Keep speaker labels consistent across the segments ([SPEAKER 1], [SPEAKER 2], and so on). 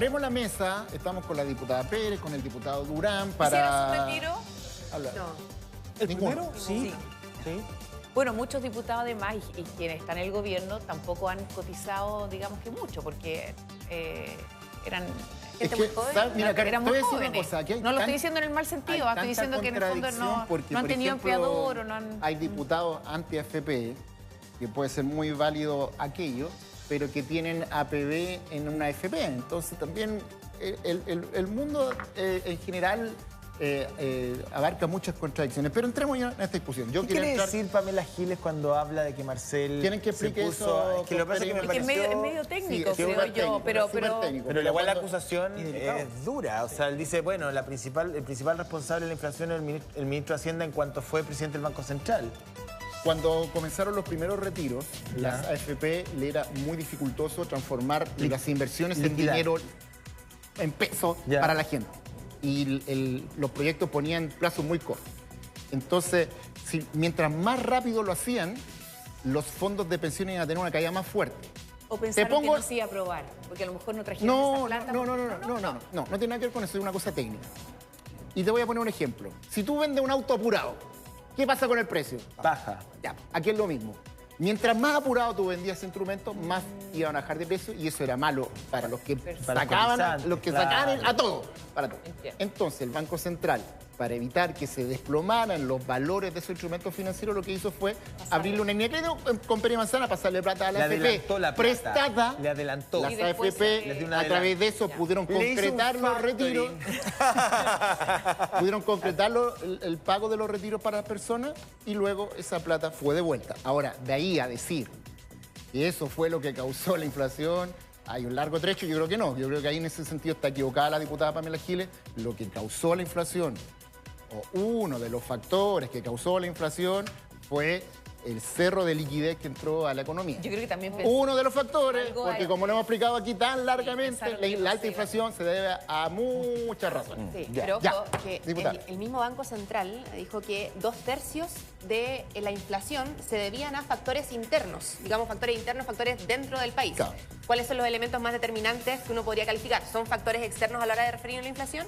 [SPEAKER 1] Abrimos la mesa, estamos con la diputada Pérez, con el diputado Durán para...
[SPEAKER 2] ¿Hicieron su retiro?
[SPEAKER 1] Hablar.
[SPEAKER 2] No.
[SPEAKER 3] ¿El
[SPEAKER 1] Ninguno.
[SPEAKER 3] primero? Sí. Sí.
[SPEAKER 2] Bueno, muchos diputados además y quienes están en el gobierno tampoco han cotizado, digamos que mucho, porque eran gente muy joven.
[SPEAKER 1] Mira, Karen,
[SPEAKER 2] eran
[SPEAKER 1] te
[SPEAKER 2] muy
[SPEAKER 1] voy a decir una
[SPEAKER 2] jóvenes.
[SPEAKER 1] cosa, aquí hay
[SPEAKER 2] No lo estoy
[SPEAKER 1] tan-
[SPEAKER 2] diciendo en el mal sentido,
[SPEAKER 1] hay
[SPEAKER 2] estoy diciendo
[SPEAKER 1] tanta
[SPEAKER 2] que en el fondo
[SPEAKER 1] contradicción porque,
[SPEAKER 2] no han
[SPEAKER 1] por
[SPEAKER 2] tenido
[SPEAKER 1] ejemplo,
[SPEAKER 2] empleador o no han...
[SPEAKER 1] Hay diputados anti-AFP, que puede ser muy válido aquello, pero que tienen APB en una AFP. Entonces también el mundo en general abarca muchas contradicciones. Pero entremos ya en esta discusión. Yo
[SPEAKER 3] ¿Qué
[SPEAKER 1] quiero
[SPEAKER 3] quiere
[SPEAKER 1] entrar...
[SPEAKER 3] decir Pamela Giles cuando habla de que Marcel
[SPEAKER 1] ¿Quieren que explique eso?
[SPEAKER 3] Es que lo que pasa es que me
[SPEAKER 2] Es que
[SPEAKER 3] pareció...
[SPEAKER 2] es medio técnico,
[SPEAKER 1] Sí, es
[SPEAKER 2] creo
[SPEAKER 1] súper
[SPEAKER 2] yo,
[SPEAKER 1] técnico,
[SPEAKER 2] pero
[SPEAKER 1] súper técnico.
[SPEAKER 3] Pero igual la
[SPEAKER 1] cuando-
[SPEAKER 3] acusación es dura. O sea, él dice, bueno, el principal responsable de la inflación es el ministro de Hacienda en cuanto fue presidente del Banco Central.
[SPEAKER 1] Cuando comenzaron los primeros retiros,
[SPEAKER 3] Ya.
[SPEAKER 1] las AFP le era muy dificultoso transformar las inversiones en
[SPEAKER 3] Liquidar.
[SPEAKER 1] dinero, en pesos
[SPEAKER 3] Ya.
[SPEAKER 1] para la gente. Y los proyectos ponían plazos muy cortos. Entonces, mientras más rápido lo hacían, los fondos de pensiones iban a tener una caída más fuerte.
[SPEAKER 2] O pensaron
[SPEAKER 1] pongo-
[SPEAKER 2] que no se iba a aprobar, porque a lo mejor no trajeron
[SPEAKER 1] No,
[SPEAKER 2] esa plata.
[SPEAKER 1] no tiene nada que ver con eso, es una cosa técnica. Y te voy a poner un ejemplo. Si tú vendes un auto apurado, ¿qué pasa con el precio?
[SPEAKER 3] Baja.
[SPEAKER 1] Ya, aquí es lo mismo. Mientras más apurado tú vendías ese instrumento, más iban a bajar de precio y eso era malo para los que
[SPEAKER 3] Para
[SPEAKER 1] sacaban,
[SPEAKER 3] cotizantes,
[SPEAKER 1] los que
[SPEAKER 3] claro.
[SPEAKER 1] sacaban a todo, para todo.
[SPEAKER 2] Entiendo.
[SPEAKER 1] Entonces el Banco Central, para evitar que se desplomaran los valores de esos instrumentos financieros, lo que hizo fue abrirle una línea de crédito con Peri Manzana, pasarle plata a la
[SPEAKER 3] Le
[SPEAKER 1] AFP,
[SPEAKER 3] adelantó la plata.
[SPEAKER 1] prestada.
[SPEAKER 3] Le adelantó.
[SPEAKER 1] Las
[SPEAKER 2] Y después
[SPEAKER 1] AFP,
[SPEAKER 2] le dio
[SPEAKER 3] una
[SPEAKER 1] a través de eso,
[SPEAKER 2] Ya.
[SPEAKER 1] pudieron
[SPEAKER 3] Le hizo un
[SPEAKER 1] concretar los
[SPEAKER 3] factoring.
[SPEAKER 1] retiros. Pudieron concretar el pago de los retiros para las personas y luego esa plata fue devuelta. Ahora, de ahí a decir que eso fue lo que causó la inflación, hay un largo trecho, yo creo que no. Yo creo que ahí en ese sentido está equivocada la diputada Pamela Giles. Lo que causó la inflación, o uno de los factores que causó la inflación, fue el cerro de liquidez que entró a la economía.
[SPEAKER 2] Yo creo que también
[SPEAKER 1] Uno de los factores,
[SPEAKER 2] Algo
[SPEAKER 1] porque
[SPEAKER 2] hay.
[SPEAKER 1] como lo hemos explicado aquí tan largamente,
[SPEAKER 2] pensaron que
[SPEAKER 1] la
[SPEAKER 2] no
[SPEAKER 1] alta
[SPEAKER 2] se iba.
[SPEAKER 1] inflación se debe a muchas razones.
[SPEAKER 4] Sí,
[SPEAKER 1] Ya,
[SPEAKER 4] pero ojo,
[SPEAKER 1] ya,
[SPEAKER 4] que
[SPEAKER 1] diputada.
[SPEAKER 4] el mismo Banco Central dijo que 2/3 de la inflación se debían a factores internos, digamos factores internos, factores dentro del país.
[SPEAKER 1] Claro.
[SPEAKER 4] ¿Cuáles son los elementos más determinantes que uno podría calificar? ¿Son factores externos a la hora de referir a la inflación?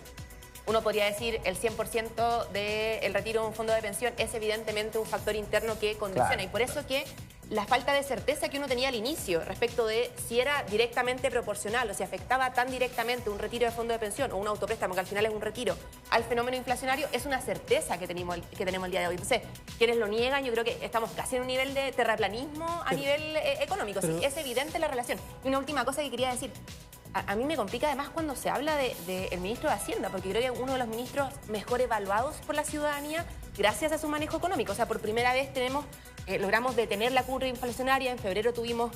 [SPEAKER 4] Uno podría decir el 100% del retiro de un fondo de pensión es evidentemente un factor interno que condiciona.
[SPEAKER 3] Claro,
[SPEAKER 4] y por eso que la falta de certeza que uno tenía al inicio respecto de si era directamente proporcional o si afectaba tan directamente un retiro de fondo de pensión o un autopréstamo, que al final es un retiro, al fenómeno inflacionario, es una certeza que tenemos el día de hoy. Entonces, quienes lo niegan, yo creo que estamos casi en un nivel de terraplanismo a nivel económico. Sí, es evidente la relación. Y una última cosa que quería decir. A mí me complica además cuando se habla del ministro de Hacienda, porque creo que es uno de los ministros mejor evaluados por la ciudadanía gracias a su manejo económico. O sea, por primera vez logramos detener la curva inflacionaria. En febrero tuvimos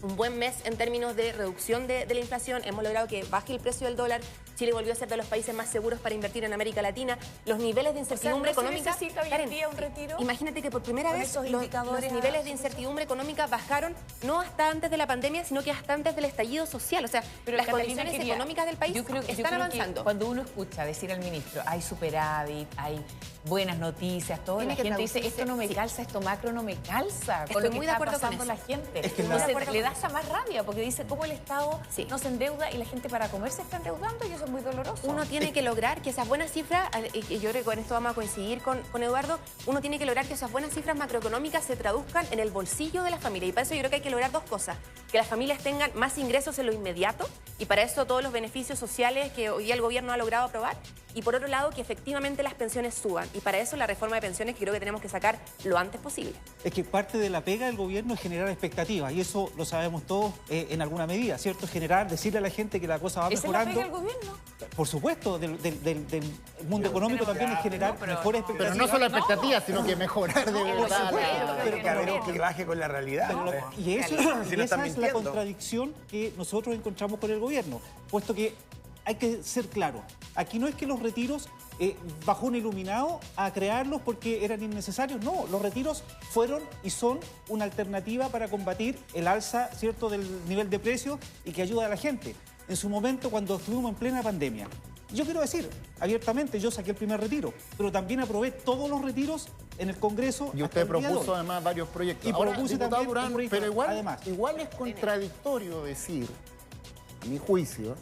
[SPEAKER 4] un buen mes en términos de reducción de la inflación. Hemos logrado que baje el precio del dólar. Chile volvió a ser de los países más seguros para invertir en América Latina. Los niveles de incertidumbre
[SPEAKER 2] ¿no se
[SPEAKER 4] económica...
[SPEAKER 2] necesita hoy en
[SPEAKER 4] Karen,
[SPEAKER 2] día un retiro?
[SPEAKER 4] Imagínate que por primera
[SPEAKER 2] Con
[SPEAKER 4] vez
[SPEAKER 2] esos
[SPEAKER 4] los
[SPEAKER 2] indicadores
[SPEAKER 4] niveles de incertidumbre económica bajaron no hasta antes de la pandemia, sino que hasta antes del estallido social. O sea,
[SPEAKER 2] Pero
[SPEAKER 4] las
[SPEAKER 2] Catalina,
[SPEAKER 4] condiciones
[SPEAKER 2] quería-
[SPEAKER 4] económicas del país
[SPEAKER 2] yo creo que
[SPEAKER 4] están avanzando.
[SPEAKER 2] cuando uno escucha decir al ministro, hay superávit, hay buenas noticias, todo,
[SPEAKER 4] Tiene
[SPEAKER 2] la
[SPEAKER 4] que
[SPEAKER 2] gente dice,
[SPEAKER 4] traducirse,
[SPEAKER 2] esto no me
[SPEAKER 4] sí.
[SPEAKER 2] calza, esto macro no me calza, con
[SPEAKER 4] Estoy
[SPEAKER 2] lo que
[SPEAKER 4] muy de
[SPEAKER 2] está
[SPEAKER 4] acuerdo con
[SPEAKER 2] pasando
[SPEAKER 4] eso.
[SPEAKER 2] la gente.
[SPEAKER 3] Es que
[SPEAKER 4] Muy de
[SPEAKER 2] Entonces
[SPEAKER 4] acuerdo
[SPEAKER 2] le
[SPEAKER 4] con
[SPEAKER 2] da esa más rabia, porque dice cómo el Estado
[SPEAKER 4] Sí.
[SPEAKER 2] no se endeuda y la gente para comer se está endeudando y eso es muy doloroso.
[SPEAKER 4] Uno tiene que lograr que esas buenas cifras, y yo creo que con esto vamos a coincidir con Eduardo, uno tiene que lograr que esas buenas cifras macroeconómicas se traduzcan en el bolsillo de la familia. Y para eso yo creo que hay que lograr dos cosas. Que las familias tengan más ingresos en lo inmediato, y para eso todos los beneficios sociales que hoy día el gobierno ha logrado aprobar. Y por otro lado, que efectivamente las pensiones suban. Y para eso la reforma de pensiones que creo que tenemos que sacar lo antes posible.
[SPEAKER 5] Es que parte de la pega del gobierno es generar expectativas y eso lo sabemos todos en alguna medida, ¿cierto? Decirle a la gente que la cosa va
[SPEAKER 2] ¿Esa es la
[SPEAKER 5] mejorando.
[SPEAKER 2] pega del gobierno?
[SPEAKER 5] Por supuesto, del mundo económico también es generar mejores expectativas.
[SPEAKER 1] Pero no solo expectativas, sino que mejorar de verdad.
[SPEAKER 3] Pero que a ver, que baje con la realidad.
[SPEAKER 5] Y eso,
[SPEAKER 3] Si
[SPEAKER 5] y
[SPEAKER 3] no
[SPEAKER 5] esa
[SPEAKER 3] están
[SPEAKER 5] es la
[SPEAKER 3] mintiendo.
[SPEAKER 5] contradicción que nosotros encontramos con el gobierno, puesto que hay que ser claro, aquí no es que los retiros bajó un iluminado a crearlos porque eran innecesarios, no, los retiros fueron y son una alternativa para combatir el alza, ¿cierto?, del nivel de precios y que ayuda a la gente. En su momento, cuando estuvimos en plena pandemia, yo quiero decir, abiertamente, yo saqué el primer retiro, pero también aprobé todos los retiros en el Congreso.
[SPEAKER 1] Y
[SPEAKER 5] hasta
[SPEAKER 1] usted
[SPEAKER 5] el día de
[SPEAKER 1] propuso
[SPEAKER 5] hoy.
[SPEAKER 1] además varios proyectos.
[SPEAKER 5] Y
[SPEAKER 1] Ahora,
[SPEAKER 5] propuse
[SPEAKER 1] diputado
[SPEAKER 5] también un
[SPEAKER 1] Durán,
[SPEAKER 5] proyecto,
[SPEAKER 1] pero igual,
[SPEAKER 5] además.
[SPEAKER 1] igual es contradictorio decir, a mi juicio,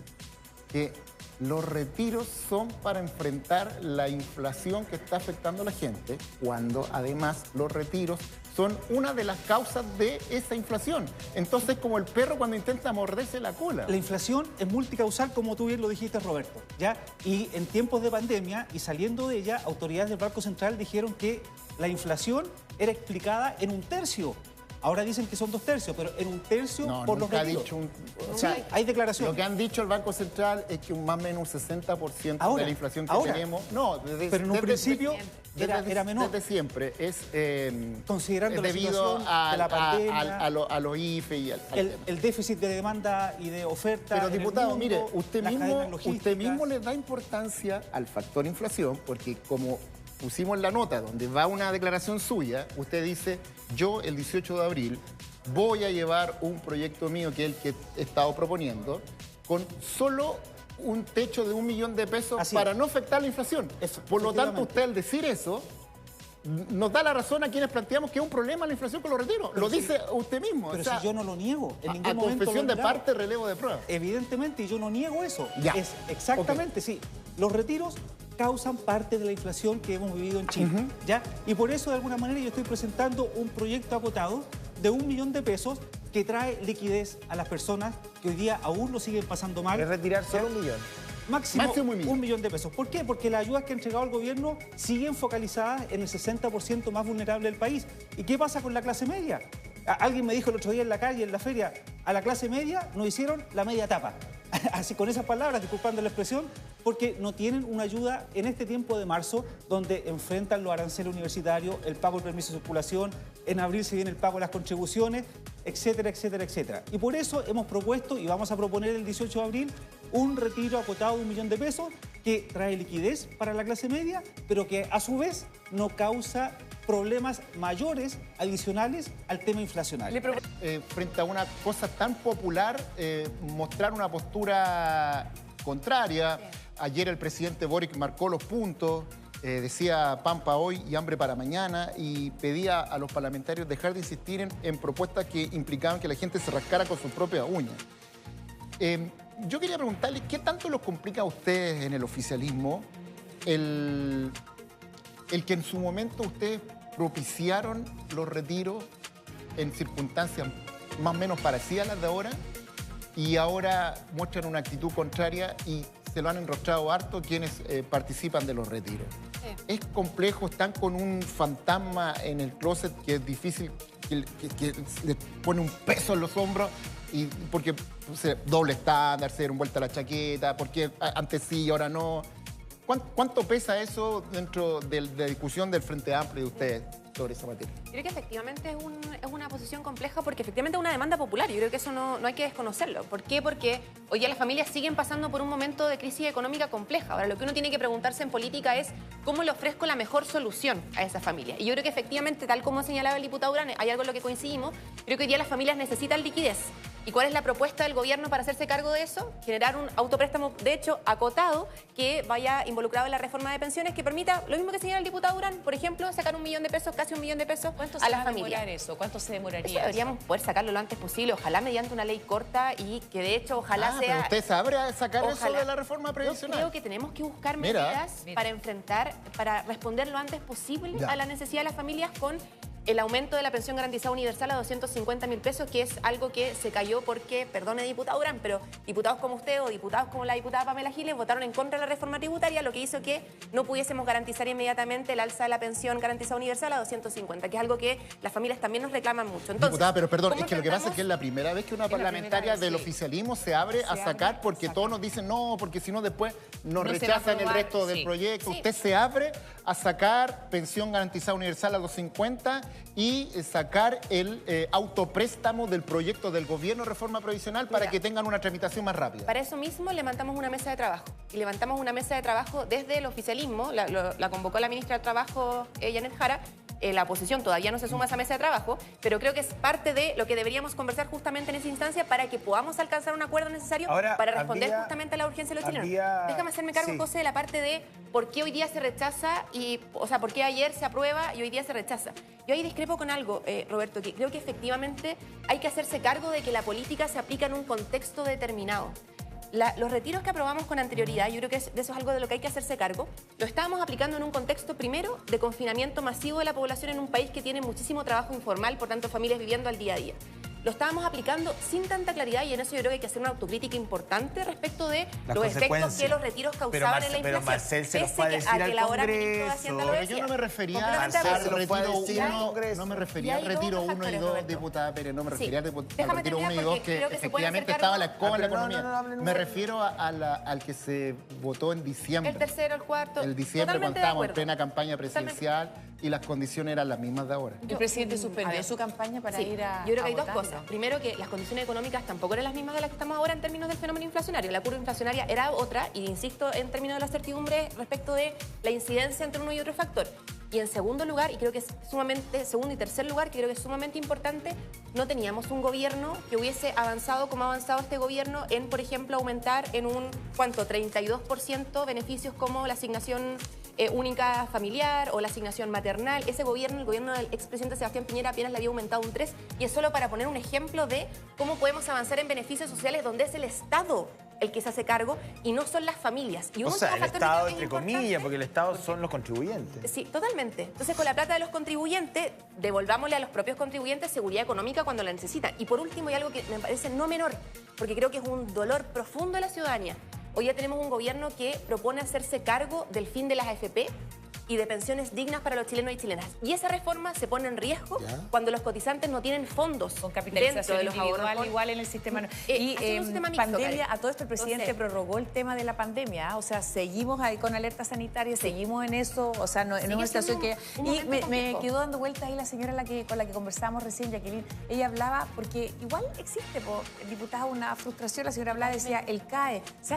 [SPEAKER 1] que los retiros son para enfrentar la inflación que está afectando a la gente, cuando además los retiros son una de las causas de esa inflación. Entonces, como el perro cuando intenta morderse la cola.
[SPEAKER 5] La inflación es multicausal, como tú bien lo dijiste, Roberto, ¿ya? Y en tiempos de pandemia y saliendo de ella, autoridades del Banco Central dijeron que la inflación era explicada en 1/3. Ahora dicen que son 2/3, pero en 1/3 por los retiros.
[SPEAKER 1] O sea,
[SPEAKER 5] sí, hay declaración.
[SPEAKER 1] Lo que han dicho el Banco Central es que más o menos un 60%
[SPEAKER 5] ahora,
[SPEAKER 1] de la inflación que
[SPEAKER 5] ahora,
[SPEAKER 1] tenemos... No,
[SPEAKER 5] pero en un principio era menor.
[SPEAKER 1] Desde siempre. Es
[SPEAKER 5] considerando
[SPEAKER 1] es
[SPEAKER 5] la
[SPEAKER 1] debido
[SPEAKER 5] situación de la pandemia,
[SPEAKER 1] a los IFE y al
[SPEAKER 5] el déficit de demanda y de oferta.
[SPEAKER 1] Pero,
[SPEAKER 5] en el
[SPEAKER 1] diputado,
[SPEAKER 5] mundo,
[SPEAKER 1] mire,
[SPEAKER 5] las cadenas logísticas.
[SPEAKER 1] usted mismo le da importancia al factor inflación, porque como pusimos en la nota donde va una declaración suya, usted dice, yo el 18 de abril voy a llevar un proyecto mío, que es el que he estado proponiendo, con solo un techo de 1 millón de pesos para no afectar la inflación. Por lo tanto, usted al decir eso, nos da la razón a quienes planteamos que es un problema la inflación con los retiros. Lo dice usted mismo.
[SPEAKER 5] Pero
[SPEAKER 1] o sea,
[SPEAKER 5] si yo no lo niego, en ningún
[SPEAKER 1] a
[SPEAKER 5] momento
[SPEAKER 1] confesión
[SPEAKER 5] lo he
[SPEAKER 1] de
[SPEAKER 5] negado.
[SPEAKER 1] parte, relevo de prueba.
[SPEAKER 5] Evidentemente, yo no niego eso.
[SPEAKER 1] Ya.
[SPEAKER 5] Es exactamente, sí. Los retiros causan parte de la inflación que hemos vivido en Chile, ¿ya? Y por eso, de alguna manera, yo estoy presentando un proyecto acotado de 1 millón de pesos que trae liquidez a las personas que hoy día aún lo siguen pasando mal.
[SPEAKER 3] Es retirar solo 1 millón.
[SPEAKER 5] Máximo
[SPEAKER 1] 1
[SPEAKER 5] millón de pesos. ¿Por qué? Porque las ayudas que ha entregado el gobierno siguen focalizadas en el 60% más vulnerable del país. ¿Y qué pasa con la clase media? Alguien me dijo el otro día en la calle, en la feria, a la clase media nos hicieron la media tapa. Así con esas palabras, disculpando la expresión, porque no tienen una ayuda en este tiempo de marzo, donde enfrentan los aranceles universitarios, el pago del permiso de circulación, en abril se viene el pago de las contribuciones, etcétera, etcétera, etcétera. Y por eso hemos propuesto y vamos a proponer el 18 de abril un retiro acotado de 1 millón de pesos que trae liquidez para la clase media, pero que a su vez no causa problemas mayores adicionales al tema inflacionario.
[SPEAKER 1] Frente a una cosa tan popular, mostrar una postura contraria. Ayer el presidente Boric marcó los puntos, decía pampa hoy y hambre para mañana, y pedía a los parlamentarios dejar de insistir en propuestas que implicaban que la gente se rascara con sus propias uñas. Yo quería preguntarle, ¿qué tanto los complica a ustedes en el oficialismo el que en su momento ustedes propiciaron los retiros en circunstancias más o menos parecidas a las de ahora, y ahora muestran una actitud contraria y se lo han enrostrado harto quienes participan de los retiros? Es complejo, están con un fantasma en el closet que es difícil, que le pone un peso en los hombros, y porque doble estándar, se dieron vuelta la chaqueta, porque antes sí y ahora no. ¿Cuánto pesa eso dentro de la discusión del Frente Amplio de ustedes sobre esa materia?
[SPEAKER 4] Yo creo que efectivamente es una posición compleja, porque efectivamente es una demanda popular. Yo creo que eso no hay que desconocerlo. ¿Por qué? Porque hoy día las familias siguen pasando por un momento de crisis económica compleja. Ahora, lo que uno tiene que preguntarse en política es cómo le ofrezco la mejor solución a esa familia. Y yo creo que efectivamente, tal como señalaba el diputado Urán, hay algo en lo que coincidimos. Creo que hoy día las familias necesitan liquidez. ¿Y cuál es la propuesta del gobierno para hacerse cargo de eso? Generar un autopréstamo, de hecho, acotado, que vaya involucrado en la reforma de pensiones, que permita, lo mismo que señala el diputado Urán, por ejemplo, sacar 1 millón de pesos, casi 1 millón de pesos a la familia.
[SPEAKER 2] ¿Cuánto se demoraría
[SPEAKER 4] Eso deberíamos poder sacarlo lo antes posible, ojalá mediante una ley corta, y que de hecho ojalá sea...
[SPEAKER 1] Pero usted sabrá sacar eso de la reforma previsional.
[SPEAKER 4] Yo creo que tenemos que buscar medidas para enfrentar, para responder lo antes posible a la necesidad de las familias con el aumento de la pensión garantizada universal a 250.000 pesos, que es algo que se cayó porque, perdone diputado Urán, pero diputados como usted o diputados como la diputada Pamela Giles votaron en contra de la reforma tributaria, lo que hizo que no pudiésemos garantizar inmediatamente el alza de la pensión garantizada universal a 250, que es algo que las familias también nos reclaman mucho. Entonces,
[SPEAKER 1] diputada, pero perdón, es que lo que pasa es que es la primera vez que una parlamentaria del oficialismo se abre a sacar, porque todos nos dicen no, porque si no después nos rechazan el resto del proyecto. Usted se abre a sacar pensión garantizada universal a 250 y sacar el autopréstamo del proyecto del gobierno de reforma provisional para que tengan una tramitación más rápida.
[SPEAKER 4] Para eso mismo levantamos una mesa de trabajo. Y levantamos una mesa de trabajo desde el oficialismo, la convocó la ministra de Trabajo, Janet Jara. La oposición todavía no se suma a esa mesa de trabajo, pero creo que es parte de lo que deberíamos conversar justamente en esa instancia para que podamos alcanzar un acuerdo necesario para responder justamente a la urgencia de los chilenos. Déjame hacerme cargo, José, de la parte de por qué hoy día se rechaza, o sea, por qué ayer se aprueba y hoy día se rechaza. Yo ahí discrepo con algo, Roberto, que creo que efectivamente hay que hacerse cargo de que la política se aplica en un contexto determinado. Los retiros que aprobamos con anterioridad, yo creo que de eso es algo de lo que hay que hacerse cargo, lo estábamos aplicando en un contexto primero de confinamiento masivo de la población en un país que tiene muchísimo trabajo informal, por tanto familias viviendo al día a día. Lo estábamos aplicando sin tanta claridad y en eso yo creo que hay que hacer una autocrítica importante respecto de los efectos que los retiros causaban en la inflación.
[SPEAKER 3] Pero Marcel se los puede decir al Congreso.
[SPEAKER 1] Pero yo no me refería al retiro 1, no me refería al retiro 1 y 2, diputada Pérez, no me refería al retiro 1 y 2, que efectivamente estaba la escoba en la economía. Me refiero al que se votó en diciembre.
[SPEAKER 4] El tercero, el cuarto.
[SPEAKER 1] El diciembre, cuando estábamos en plena campaña presidencial y las condiciones eran las mismas de ahora.
[SPEAKER 2] El presidente suspendió su campaña para ir a
[SPEAKER 4] Yo creo que hay dos
[SPEAKER 2] votarlo.
[SPEAKER 4] cosas. Primero, que las condiciones económicas tampoco eran las mismas de las que estamos ahora en términos del fenómeno inflacionario. La curva inflacionaria era otra, y insisto, en términos de la certidumbre respecto de la incidencia entre uno y otro factor. Y en segundo lugar, y creo que es sumamente, segundo y tercer lugar, que creo que es sumamente importante, no teníamos un gobierno que hubiese avanzado como ha avanzado este gobierno en, por ejemplo, aumentar en un, ¿cuánto? 32% beneficios como la asignación única familiar o la asignación maternal. Ese gobierno, el gobierno del expresidente Sebastián Piñera, apenas le había aumentado un 3%, y es solo para poner un ejemplo de cómo podemos avanzar en beneficios sociales donde es el Estado el que se hace cargo y no son las familias. Y
[SPEAKER 3] O sea, el Estado, entre comillas, porque el Estado son los contribuyentes.
[SPEAKER 4] Sí, totalmente. Entonces, con la plata de los contribuyentes, devolvámosle a los propios contribuyentes seguridad económica cuando la necesitan. Y por último, hay algo que me parece no menor, porque creo que es un dolor profundo de la ciudadanía. Hoy ya tenemos un gobierno que propone hacerse cargo del fin de las AFP y de pensiones dignas para los chilenos y chilenas. Y esa reforma se pone en riesgo cuando los cotizantes no tienen fondos
[SPEAKER 2] con
[SPEAKER 4] dentro
[SPEAKER 2] capitalización
[SPEAKER 4] de los
[SPEAKER 2] individual
[SPEAKER 4] ahorros.
[SPEAKER 2] igual en el sistema.
[SPEAKER 4] Y un sistema mixto,
[SPEAKER 2] pandemia,
[SPEAKER 4] Karen.
[SPEAKER 2] a todo esto el presidente
[SPEAKER 4] Entonces,
[SPEAKER 2] prorrogó el tema de la pandemia, o sea, seguimos ahí con alerta sanitaria, seguimos en eso, o sea, no, en una situación que... Y me quedó dando vueltas ahí la señora con la que conversamos recién, Jacqueline, ella hablaba, porque igual existe, diputada, una frustración, la señora hablaba, decía, el CAE, se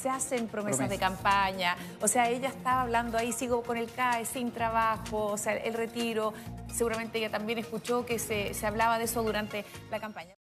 [SPEAKER 2] hacen promesas de campaña, o sea, ella estaba hablando ahí, sigo con el CAE, sin trabajo, o sea, el retiro, seguramente ella también escuchó que se hablaba de eso durante la campaña.